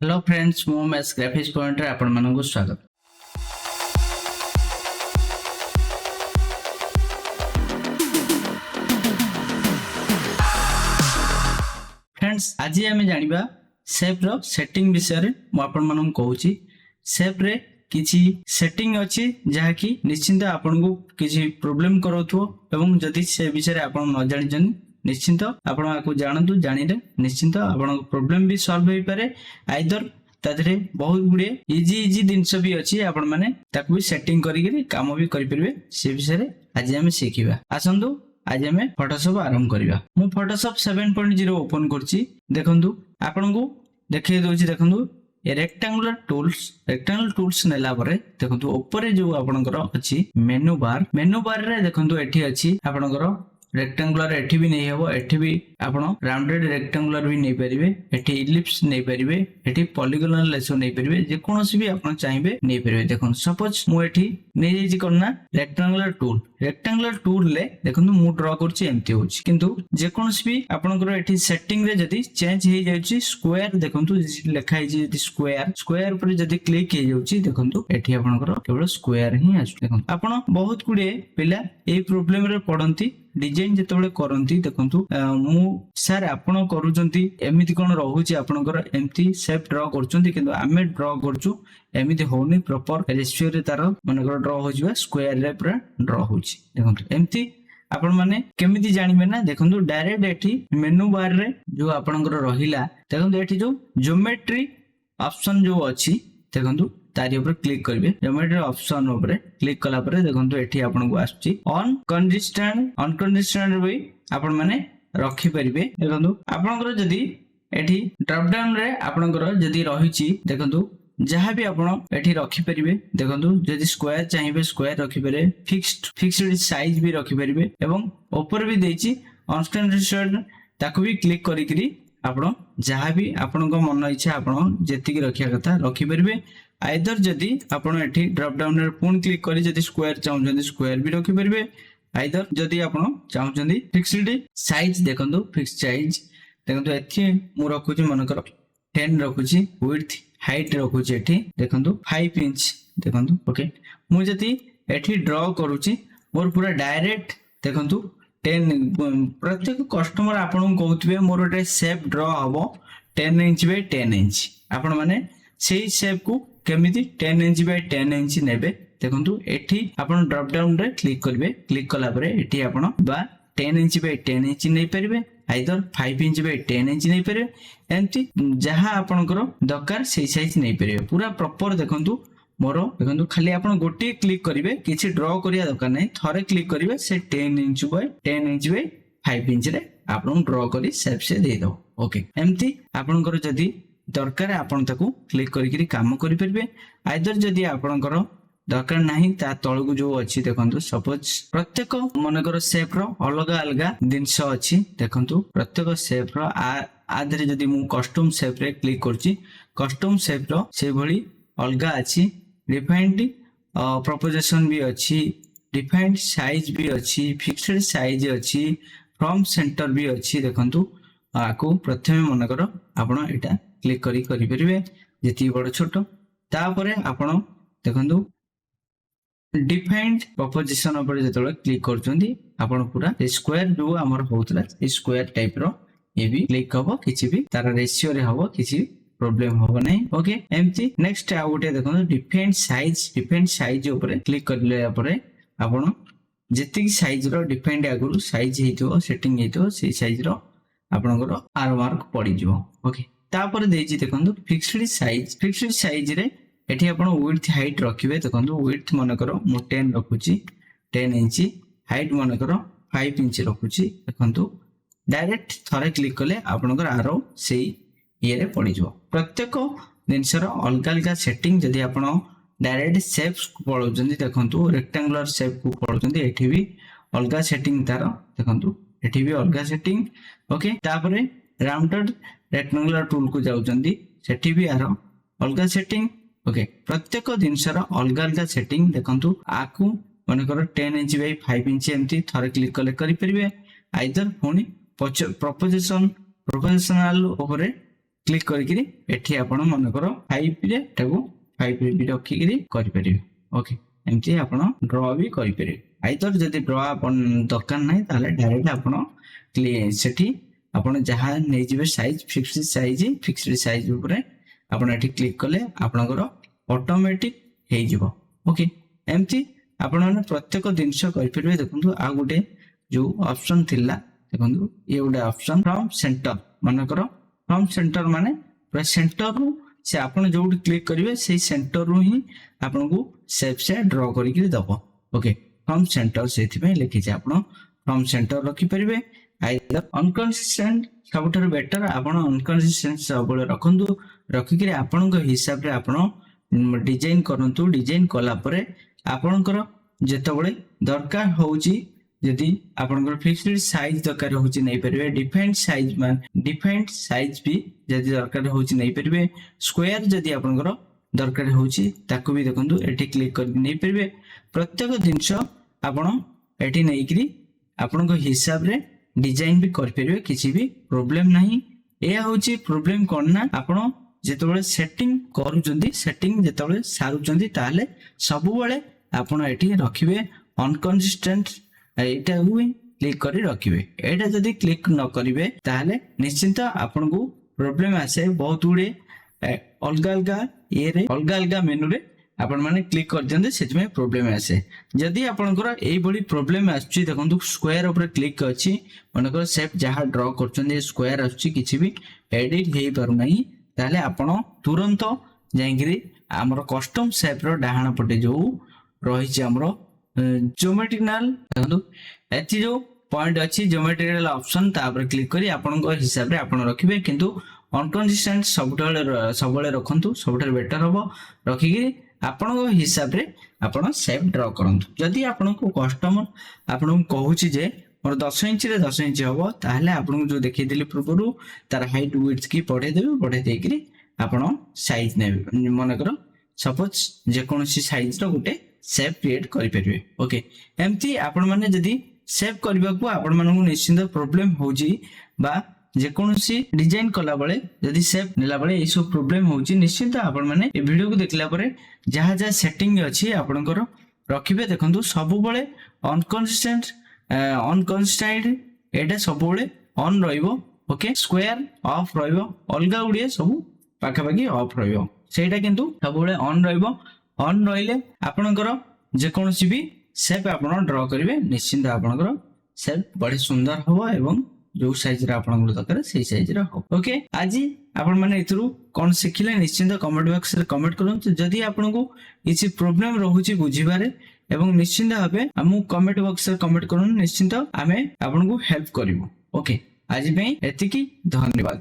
Hello friends मु maths graphics point रे आपण मानकु स्वागत। फ्रेंड्स आज आम जानिबा शेप रो सेटिंग विषय रे मु आपण मानकु कहूची। शेप रे किछि सेटिंग अछि जहा कि निश्चिंत आपण को किछि प्रॉब्लम करथो एवं जदि से विषय रे आपण न जानि जन निश्चिंत आपण आकु जानतु जानिले निश्चिंत आपण प्रॉब्लम भी सॉल्व होई पारे। आइदर तादरे बहुत गुडे इजी जिनस भी अच्छी आपण माने ताकू भी सेटिंग करी काम भी करि परबे। से विषय रे आज हम शिखिबा। आसंतु आज हम फोटोशॉप आरंभ करिबा। मु फोटोशॉप 7.0 ओपन करछि। देखंतु आपण को देखै दोछि। देखंतु ए रेक्टेंगुलर टूल्स नेला परे देखंतु ऊपर जो आपनकर अछि मेनू बार रे देखंतु एठी अछि आपनकर रेक्टेंगुलर एठी भी नहीं हबो। एठी भी आपण राउंडेड रेक्टेंगुलर भी नहीं परिबे। एठी इलिप्स नहीं परिबे। एठी पॉलीगोनल लेसो नहीं परिबे। जे कोनोसी भी आपण चाहिबे नहीं परिबे। देखन सपोज मु एठी नै जेछि करना रेक्टेंगुलर टूल ले देखंतु मु ड्रा करछि एम्ति होछि। किंतु जे कोनोसी भी आपनकर एठी सेटिंग रे जदी चेंज हे जायछि स्क्वायर देखंतु लेखा हे जदी स्क्वायर पर जदी क्लिक हे जाउछि देखंतु एठी आपनकर केवल स्क्वायर ही आसु। देखंतु आपण बहुत गुडे पिला ए प्रॉब्लम रे पडंती डिजाइन जेतबेले करंती। देखंतु मु सर आपण करूचंती एमिति कोन रहूची आपनकर एम्ति शेप ड्रा करचंती किंतु आमे ड्रा करचु एमिति होनी प्रॉपर रेशियो रे तार मानकर ड्रा होजिबा स्क्वायर रे पूरा ड्रा होची। देखंतु एम्ति आपण माने केमिति जानिबे ना। देखंतु डायरेक्ट एठी मेनू बार रे जो आपनकर रहिला देखंतु एठी जो ज्योमेट्री ऑप्शन जो अछि देखंतु तारी ऊपर क्लिक करिवे। ज्योमेट्री ऑप्शन ऊपर क्लिक कला परे देखंतु एठी आपन को आछि अनकंडीशनल वे आपण माने रखि परिबे। देखंतु आपनकर जदी एठी ड्रॉप डाउन रे आपनकर जदी रहिछि देखंतु जहां भी आपण एठी रखि परिबे। देखंतु जदी स्क्वायर चाहिबे स्क्वायर रखि पारे। फिक्स्ड साइज भी रखि परिबे एवं ऊपर भी देछि अनकंडीशनल ताकू भी क्लिक करिकरी आपण जहां भी आपण को मन इच्छा आपण जेति की रखिया कथा रखि परिबे। आइदर जदी आपण एठी ड्रॉप डाउन रे पुन क्लिक करी जदी स्क्वायर चाहउछन स्क्वायर भी रखि परिबे। आइदर जदी आपण चाहउछन फिक्स्ड साइज देखंतु फिक्स्ड साइज देखंतु एथि मु रखुची मनकर 10 रखुची विड्थ हाइट रखुची एठी देखंतु 5 इंच देखंतु ओके। मु जदी एठी ड्रा करूची मोर पूरा डायरेक्ट देखंतु 10 प्रत्येक कस्टमर आपण कहउतबे मोर एटे शेप ड्रा हबो 10 इंच बाय 10 इंच आपण माने सेही शेप को केमिति 10 इंच बाय 10 इंच नेबे। देखंतु एठी आपण ड्रॉप डाउन रे क्लिक करबे। क्लिक कला परे एठी आपण बा 10 इंच बाय 10 इंच नै परिबे। आइदर 5 इंच बाय 10 इंच नै परिबे। एंती जहां आपनकर दरकार सेही साइज नै परिबे पूरा प्रॉपर। देखंतु मोरो देखंतु खाली आपण गोटे क्लिक करिवे किछि ड्रा करिया दरकार नै थरे क्लिक करिवे से 10 इंच बाय 5 इंच रे आपण ड्रा करी शेप से दे दो ओके। एंती आपनकर जदी दरकार आपण ताकू क्लिक करी काम करि परबे। आइदर जदी आपनकर दरकार नाही ता तळगु जो अछि देखंतु सपोज प्रत्येक मनकर शेप रो अलग अलग दिनस अछि। देखंतु प्रत्येक शेप रो आधरे जदी मु कस्टम शेप रे क्लिक करछि कस्टम शेप रो से भली अलग अछि। डिफाइंड प्रोपोजिशन भी अछि डिफाइंड साइज भी अछि फिक्स्ड साइज अछि फ्रॉम सेंटर भी अछि। देखंतु आको प्रथमे मनकर आपण एटा क्लिक करी परिबे जेति बड़ छोट तापरे आपण देखंतु डिफाइंड प्रोपोजिशन ऊपर जेतले क्लिक करचंदी आपण पूरा स्क्वायर जो हमर होतला स्क्वायर टाइप रो ए भी क्लिक हबो किछि भी तार रेशियो रे हबो किछि प्रॉब्लम हबो नै ओके। एम्ति नेक्स्ट आ उटे देखंतु डिफाइंड साइज ऊपर क्लिक करले परे आपण जेति साइज रो डिफाइंड आगु साइज हेतो सेटिंग हेतो से साइज रो आपनकर आर मार्क पड़ी जिवो ओके। तापर देछि देखंतु फिक्स्ड साइज रे एठी आपण विड्थ हाइट रखिबे। देखंतु विड्थ मन करो मु 10 रखुची 10 इंच हाइट मन करो 5 इंच रखुची। देखंतु डायरेक्ट थरे क्लिक कले आपनकर आरो सेही ये रे पड़ी जिवो। प्रत्येक दिनसर अलग अलग सेटिंग जदी आपण डायरेक्ट शेप्स को पळौचंदी देखंतु रेक्टेंगुलर शेप को पळौचंदी एठी भी अलग सेटिंग तार देखंतु एठी भी अलग सेटिंग ओके। तापरे राउंडेड रेक्टेंगुलर टूल को जाउचंदी सेठी भी आरो अलग सेटिंग ओके। प्रत्येक दिनसर अलग अलग सेटिंग देखंतु आकु मनकर 10 इंच बाय 5 इंच एम्ति थरे क्लिक कले करि परिबे। आइदर पुनी प्रोपोजिशनल ऊपर क्लिक करिकरी एठी आपण मनकर 5 रे एटाको 5 रे भी रखिकरी करि परिबे ओके एमती आपण ड्रॉ भी करि परिबे आइदर जदी ड्रॉ आपण दरकार नाही ताले डायरेक्ट आपण सेठी आपण जहा नै जिवे साइज फिक्स्ड साइज ऊपर आपण एठी क्लिक कले आपनकर ऑटोमेटिक हे जिवो ओके एमती आपण माने प्रत्येक दिनश करि परिबे देखंतु आ गुटे जो ऑप्शन थिला देखंतु ये गुटे ऑप्शन फ्रॉम सेंटर मनकर फ्रॉम सेंटर माने पूरा सेंटर रु से आपण जोड क्लिक करिवे सेही सेंटर रु ही आपन को सेफ से ड्रॉ करि के दबो ओके फ्रॉम सेंटर सेथि पे लिखि जे आपण फ्रॉम सेंटर रखि परिवे आइदर अनकंसिस्टेंट सबटर बेटर आपण अनकंसिस्टेंट सबले रखंतु रखि के आपण को हिसाब रे आपण डिजाइन करंतु डिजाइन कला परे आपनकर जेतबळे दरकार होउची यदि आपनकर फिक्स्ड साइज दरकार होउची नै परिबे डिफाइंड साइज भी यदि दरकार होउची नै परिबे स्क्वायर यदि आपनकर दरकार होउची ताको भी देखंतु एठी क्लिक कर नै परिबे प्रत्येक दिनश आपण एठी नै करी आपनको हिसाब रे डिजाइन भी कर परिबे किछि भी प्रॉब्लम नाही ए होउची प्रॉब्लम कोन ना आपण जेतबळे सेटिंग करूचंदी सेटिंग जेतबळे सारुचंदी ताले सबु बेले आपण एठी रखिबे अनकंसिस्टेंट एटा हुए क्लिक करी रखिबे एटा जदी क्लिक न करिवे ताले निश्चित आपन को प्रॉब्लम आसे बहुत गुडे अलगा अलगा ये रे अलगा अलगा मेनू रे आपण माने क्लिक कर दियंते सेति में प्रॉब्लम आसे जदी आपनकर एई बडी प्रॉब्लम आछी देखंतु स्क्वायर ऊपर क्लिक अछि मनकर शेप जहा ड्रॉ करचंदे स्क्वायर आछी किछि भी एडिट हेई पारु नाही ताले आपण तुरंत जाईगिरी हमर कस्टम शेप रो डाहाण पटे जो रही छै हमरो ज्योमेट्रिकल देखो एथि जो पॉइंट अछि ज्योमेट्रिकल ऑप्शन तापर क्लिक करी आपन को हिसाब रे आपन रखिबे किंतु अनकंसिस्टेंट सबले रखंतु सबटर बेटर हबो रखि कि आपन को हिसाब रे आपन शेप ड्रॉ करंतु जदी आपन को कस्टमर आपन को कहूची जे मोर 10 इंच रे 10 इंच हबो ताहले आपन को जो देखै देली पूर्वरु तार हाइट विड्थ की पढे देकरी आपन साइज नेबे मन करो सपोज जे कोनसी साइज रो गुटे शेप क्रिएट करि परिबे ओके एमती आपण माने जदी शेप करबा को आपण माने निश्चित प्रॉब्लम होजी बा जे कोनसी डिजाइन कला बळे जदी शेप नेला बळे एसो प्रॉब्लम होजी निश्चित आपण माने ए वीडियो को देखला परे जहा जहा सेटिंग अछि आपनकर रखिबे देखंतु सब बळे अनकंसिस्टेंट एटा सब बळे ऑन रहइबो ओके स्क्वायर ऑफ रहइबो अलगा उडिए सब पाखा पाखी ऑफ रहइबो सेटा किंतु सब बळे ऑन रहइबो ऑन रहिले आपनकर जे कोनसी भी शेप आपण ड्रॉ करिवे निश्चित आपनकर शेप बड़ी सुंदर होबो एवं जो साइज रे आपन गुलो दरकार सेही साइज रे हो ओके आज आपण माने इतरु कोन सिखिले निश्चित कमेंट बॉक्स रे कमेंट करंतु जदी आपन को इछि प्रॉब्लम रहूची बुझिबारे एवं निश्चित भाबे हमु कमेंट बॉक्स रे कमेंट करन निश्चित आमे आपन को हेल्प करिवो ओके आज पे एतिकी धन्यवाद।